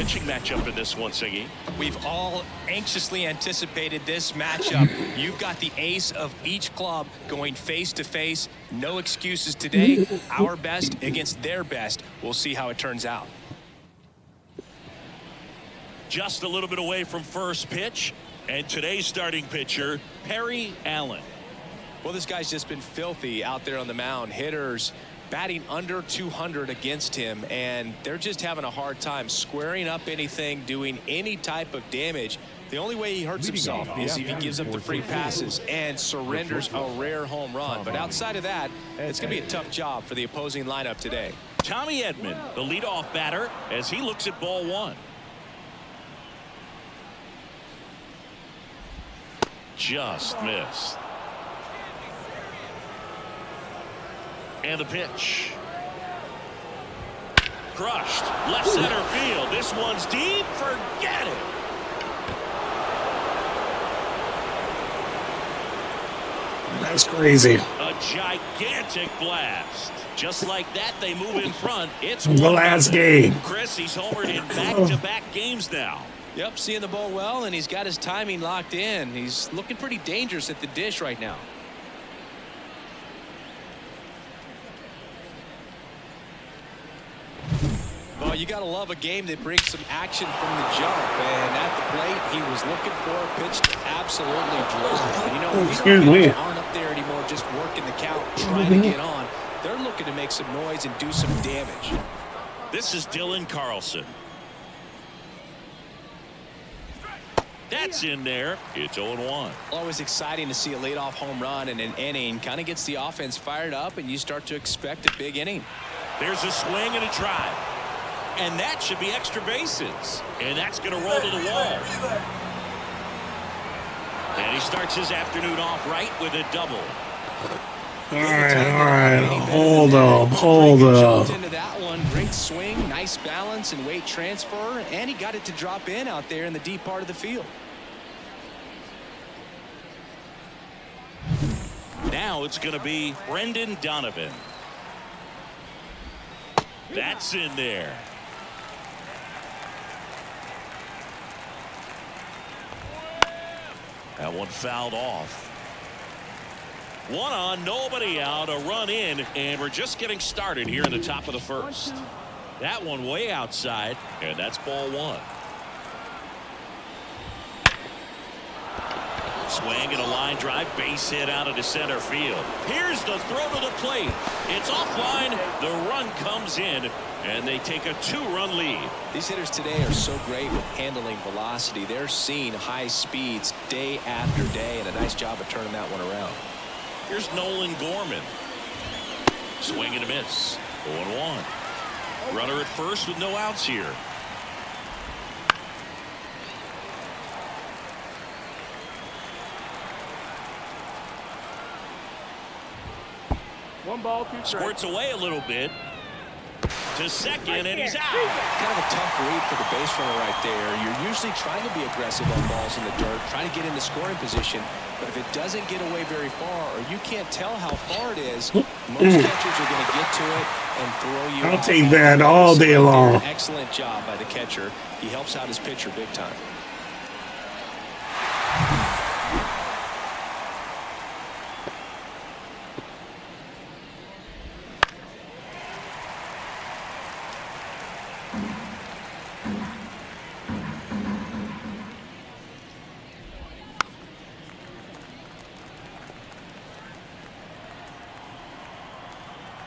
pitching matchup in this one, Siggy. We've all anxiously anticipated this matchup. You've got the ace of each club going face to face. No excuses today. Our best against their best. We'll see how it turns out. Just a little bit away from first pitch. And today's starting pitcher, Perry Allen. Well, this guy's just been filthy out there on the mound. Hitters batting under 200 against him, and they're just having a hard time squaring up anything, doing any type of damage. The only way he hurts himself is if he gives up the free passes and surrenders a rare home run. But outside of that, it's going to be a tough job for the opposing lineup today. Tommy Edman, the leadoff batter, as he looks at ball one. Just missed. And the pitch. Crushed. Left center field. This one's deep. Forget it. That's crazy. A gigantic blast. Just like that, they move in front. It's the last game. Chris, he's homered in back-to-back games now. Yep, seeing the ball well, and he's got his timing locked in. He's looking pretty dangerous at the dish right now. Well, you got to love a game that brings some action from the jump. And at the plate, he was looking for a pitch to absolutely dry. And, you know, we aren't up there anymore just working the count, trying to get on. They're looking to make some noise and do some damage. This is Dylan Carlson. That's in there. It's 0-1. Always exciting to see a leadoff home run in an inning. Kind of gets the offense fired up, and you start to expect a big inning. There's a swing and a drive. And that should be extra bases. And that's going to roll to the wall. And he starts his afternoon off right with a double. All right. Hold up. Into that one. Great swing, nice balance and weight transfer, and he got it to drop in out there in the deep part of the field. Now it's going to be Brendan Donovan. That's in there. That one fouled off. One on, nobody out, a run in, and we're just getting started here in the top of the first. That one way outside, and that's ball one. Swing and a line drive, base hit out into center field. Here's the throw to the plate. It's offline. The run comes in, and they take a two-run lead. These hitters today are so great with handling velocity. They're seeing high speeds day after day, and a nice job of turning that one around. Here's Nolan Gorman. Swing and a miss. 0-1. Runner at first with no outs here. One ball, two strikes. Squirts away a little bit. To second, and he's out. Kind of a tough read for the base runner right there. You're usually trying to be aggressive on balls in the dirt, trying to get into scoring position. But if it doesn't get away very far, or you can't tell how far it is, most catchers are going to get to it and throw you. I'll take that all day long. Excellent job by the catcher. He helps out his pitcher big time.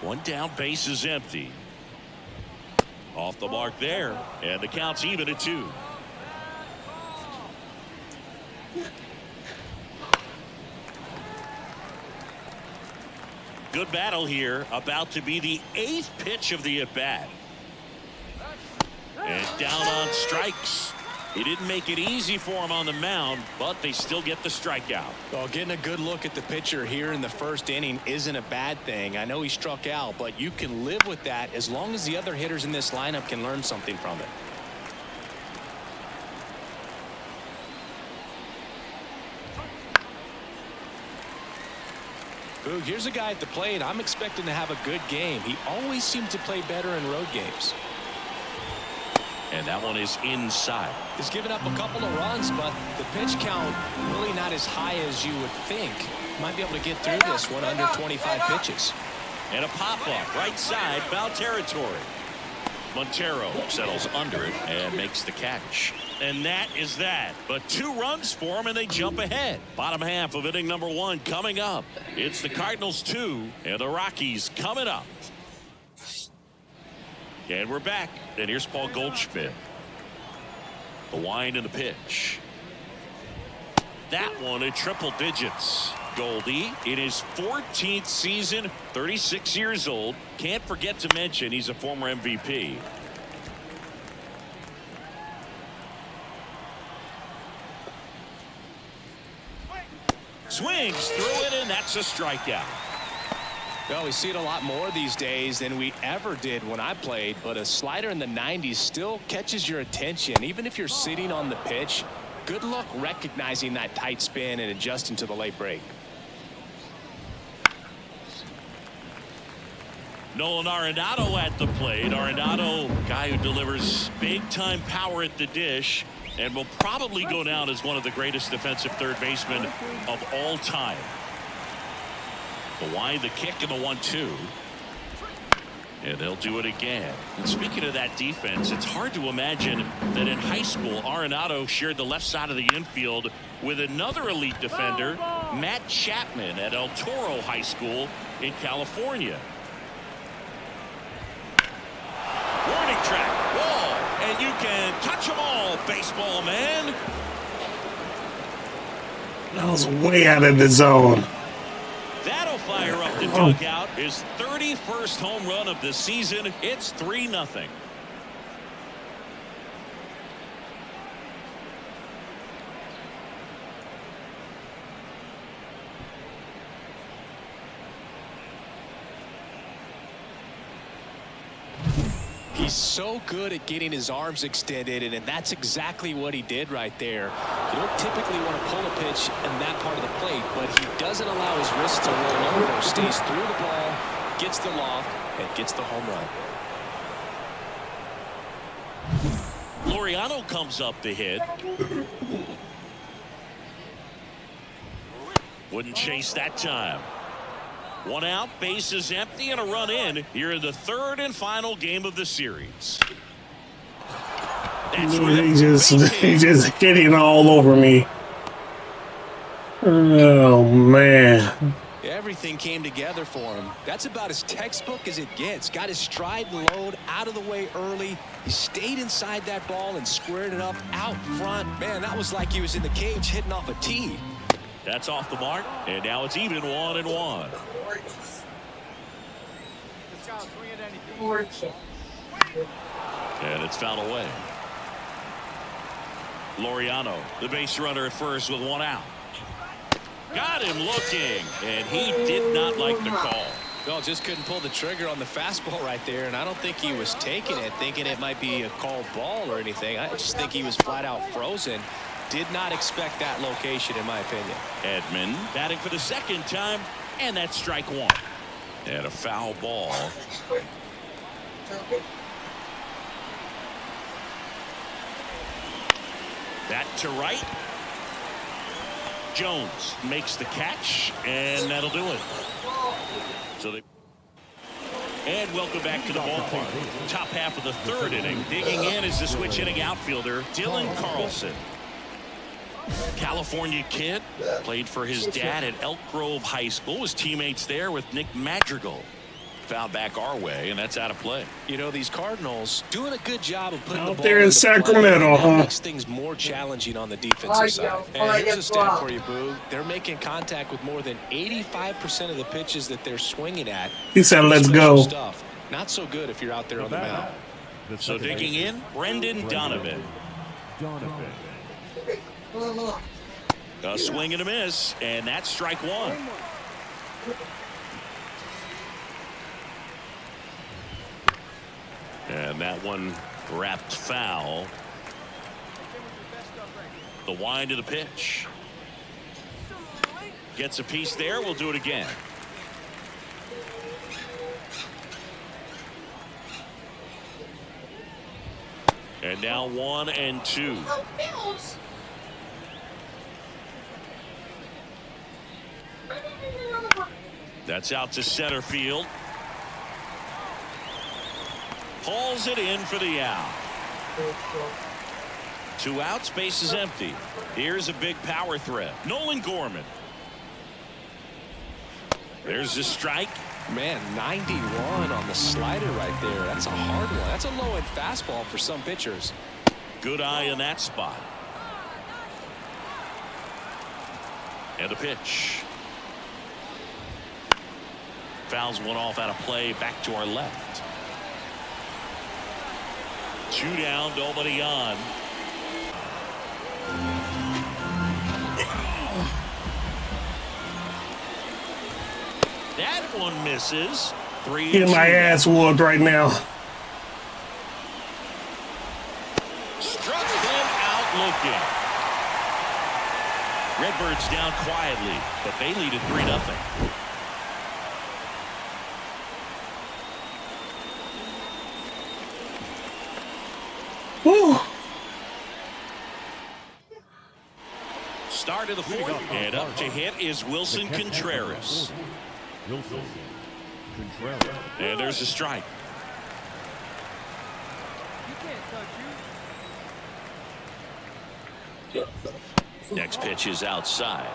One down, base is empty. Off the mark there, and the count's even at 2. Good battle here, about to be the 8th pitch of the at-bat. And down on strikes. He didn't make it easy for him on the mound, but they still get the strikeout. Well, getting a good look at the pitcher here in the first inning isn't a bad thing. I know he struck out, but you can live with that as long as the other hitters in this lineup can learn something from it. Ooh, here's a guy at the plate. I'm expecting to have a good game. He always seems to play better in road games. And And that one is inside. He's given up a couple of runs, but the pitch count really not as high as you would think. Might be able to get through this one under 25 pitches. And a pop-up right side, foul territory. Montero settles under it and makes the catch. And that is that. But 2 runs for him, and they jump ahead. Bottom half of inning number 1 coming up. It's the Cardinals 2 and the Rockies coming up. And we're back. And here's Paul Goldschmidt. The wind and the pitch. That one in triple digits. Goldie in his 14th season, 36 years old. Can't forget to mention he's a former MVP. Swings through it, and that's a strikeout. Well, we see it a lot more these days than we ever did when I played, but a slider in the 90s still catches your attention. Even if you're sitting on the pitch, good luck recognizing that tight spin and adjusting to the late break. Nolan Arenado at the plate. Arenado, guy who delivers big-time power at the dish and will probably go down as one of the greatest defensive third basemen of all time. The wind, the kick, and the 1-2. And they'll do it again. And speaking of that defense, it's hard to imagine that in high school, Arenado shared the left side of the infield with another elite defender, Matt Chapman, at El Toro High School in California. Warning track, wall, and you can touch them all, baseball man. That was way out of the zone. That'll fire up the dugout. His 31st home run of the season. It's 3-0. He's so good at getting his arms extended, and that's exactly what he did right there. You don't typically want to pull a pitch in that part of the plate, but he doesn't allow his wrist to roll over. Stays through the ball, gets the loft, and gets the home run. Laureano comes up to hit. Wouldn't chase that time. 1 out, bases empty, and a run in here in the 3rd and final game of the series. That's He's just getting all over me. Oh man. Everything came together for him. That's about as textbook as it gets. Got his stride and load out of the way early. He stayed inside that ball and squared it up out front. Man, that was like he was in the cage hitting off a tee. That's off the mark, and now it's even 1-1. And it's fouled away. Laureano, the base runner at first with 1 out. Got him looking, and he did not like the call. Well, just couldn't pull the trigger on the fastball right there, and I don't think he was taking it, thinking it might be a called ball or anything. I just think he was flat out frozen. Did not expect that location, in my opinion. Edman batting for the 2nd time, and that's strike 1. And a foul ball. That to right. Jones makes the catch, and that'll do it. And welcome back to the ballpark. Top half of the 3rd inning. Digging in is the switch hitting outfielder, Dylan Carlson. California kid, played for his dad at Elk Grove High School. His teammates there with Nick Madrigal. Fouled back our way, and that's out of play. You know, these Cardinals doing a good job of putting Out the ball there in Sacramento, that makes things more challenging on the defensive side. And here's a stat for you, Boo. They're making contact with more than 85% of the pitches that they're swinging at. He said, "Let's go." Stuff. Not so good if you're out there on the mound. So digging in, Brendan Donovan. A swing and a miss, and that's strike 1. And that one wrapped foul. The wind of the pitch. Gets a piece there. We'll do it again. And now 1-2. That's out to center field. Hauls it in for the out. 2 outs, base is empty. Here's a big power threat. Nolan Gorman. There's a strike. Man, 91 on the slider right there. That's a hard one. That's a low-end fastball for some pitchers. Good eye in that spot. And a pitch. Fouls one off out of play, back to our left. 2 down, nobody on. That one misses. 3-2. Getting my ass whooped right now. Struck him out looking. Redbirds down quietly, but they lead it 3-0. Woo. Start of the 4th, and up to hit is Wilson Contreras. And there's a strike. Next pitch is outside.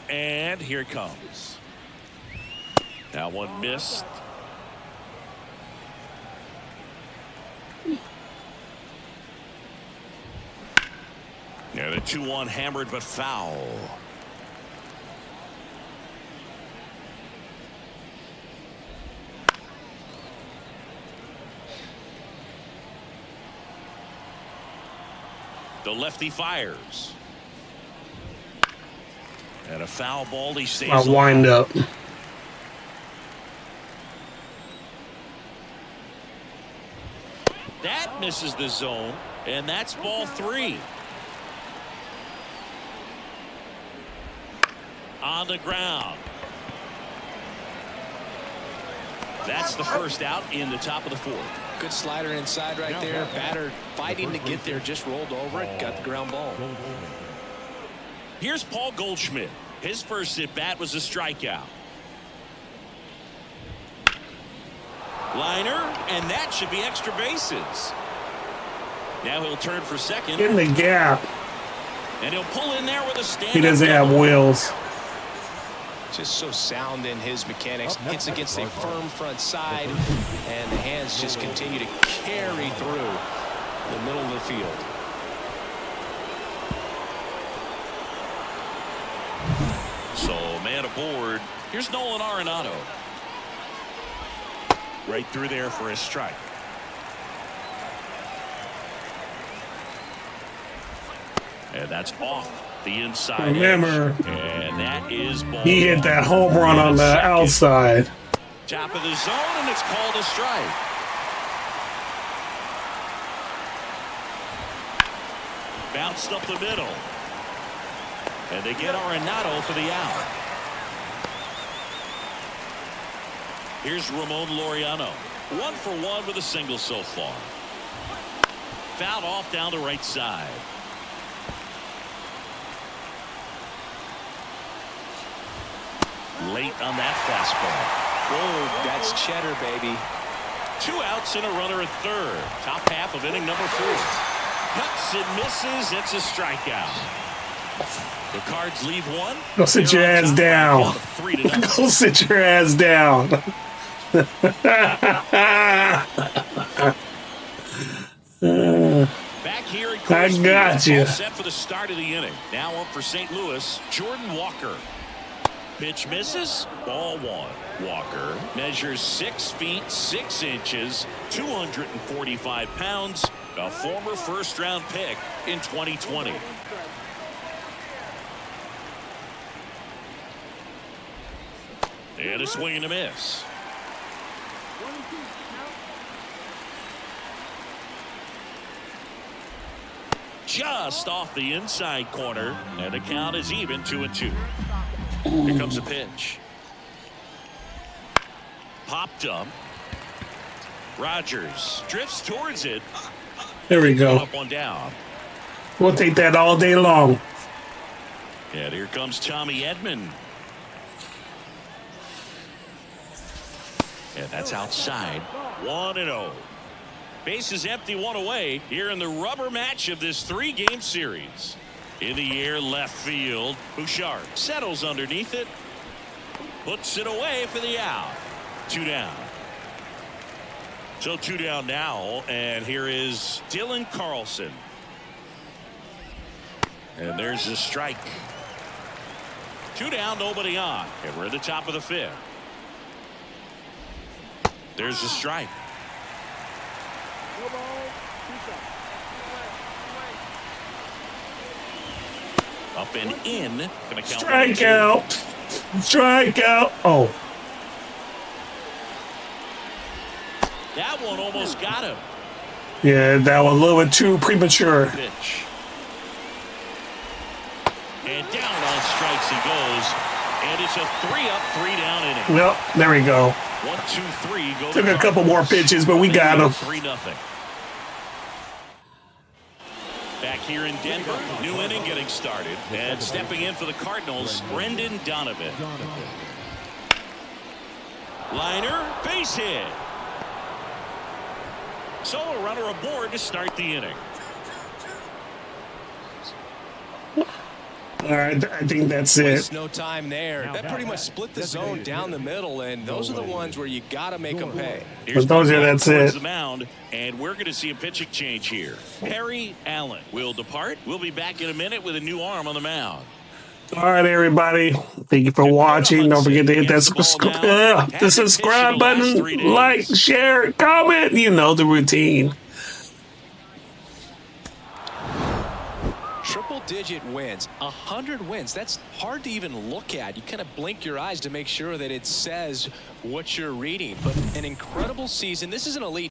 And here it comes. That one missed. Yeah, the 2-1 hammered but foul. The lefty fires. And a foul ball. He stays I'll wind up. That misses the zone, and that's ball 3. On the ground. That's the first out in the top of the 4th. Good slider inside right there. Batter fighting to get there, just rolled over it, got the ground ball. Here's Paul Goldschmidt. His first at bat was a strikeout. Liner, and that should be extra bases. Now he'll turn for second. In the gap. And he'll pull in there with a stand. He doesn't have wheels. Just so sound in his mechanics. Hits against a firm front side, and the hands just continue to carry through the middle of the field. So man aboard. Here's Nolan Arenado. Right through there for a strike. And that's off the inside. Remember, edge. And that is ball. he hit that home run on the outside. Top of the zone, and it's called a strike. Bounced up the middle. And they get Arenado for the out. Here's Ramon Laureano. 1 for 1 with a single so far. Fouled off down the right side. Late on that fastball. Whoa, that's cheddar, baby. 2 outs and a runner at third. Top half of inning number 4. Cuts and misses. It's a strikeout. The Cards leave 1. Go sit your ass down. Go sit your ass down. Back here at Coors I got Field, you. all set for the start of the inning. Now up for St. Louis, Jordan Walker. Pitch misses. Ball 1. Walker measures 6 feet 6 inches, 245 pounds, a former first-round pick in 2020. And a swing and a miss. Just off the inside corner, and the count is even 2-2. Here comes a pitch. Popped up. Rogers drifts towards it. There we go. Up, one down. We'll take that all day long. And here comes Tommy Edman. And that's outside. 1-0. Base is empty, one away here in the rubber match of this 3-game series. In the air, left field. Bouchard settles underneath it. Puts it away for the out. 2 down. So 2 down now, and here is Dylan Carlson. And there's the strike. 2 down, nobody on. And we're at the top of the 5th. There's the strike. Up and in. Gonna count Strikeout. Strikeout. Oh. That one almost got him. Yeah, that was a little bit too premature. Pitch. And down on strikes he goes. And it's a 3-up, 3-down inning. Well, there we go. 1, 2, 3. Go Took a couple more pitches, but we got him. 3-0. Back here in Denver, new inning getting started. And stepping in for the Cardinals, Brendan Donovan. Liner, base hit. So a runner aboard to start the inning. All right, I think that's it. No time there. That pretty much split the zone down the middle, and those are the ones where you got to make them pay. But those are, that's it. The mound, and we're going to see a pitching change here. Perry Allen will depart. We'll be back in a minute with a new arm on the mound. All right, everybody. Thank you for watching. Don't forget to hit that the subscribe button, like, share, comment. You know the routine. Triple-digit wins, 100 wins. That's hard to even look at. You kind of blink your eyes to make sure that it says what you're reading. But an incredible season. This is an elite